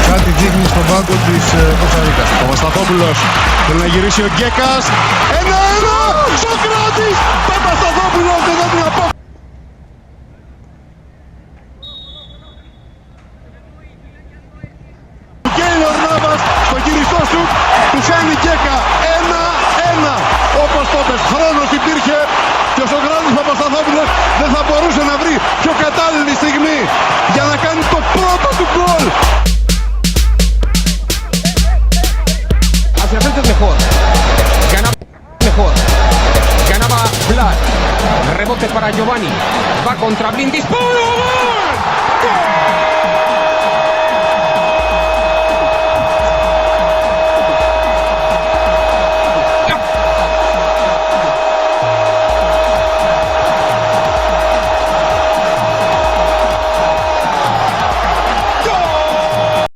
Κάτι δείχνει στον πάγκο της Κωνσταντίνας. Ο Παπασταθόπουλος θέλει να γυρίσει ο Γκέκας. 1-1! Σοκράτης! Παπασταθόπουλος δεν θα την απόφαση. Και ο Νάβας στο γυριστό σου του φαίνει Γκέκα. 1-1! Όπως το πες, χρόνος υπήρχε και ο Σοκράτης Παπασταθόπουλος δεν θα μπορούσε να βρει πιο κατάλληλη στιγμή για να κάνει το πρώτο του γκολ. Hacia frente es mejor. Ganaba mejor. Ganaba Vlad. Rebote para Giovanni. Va contra Blin. Disparo. ¡Gol!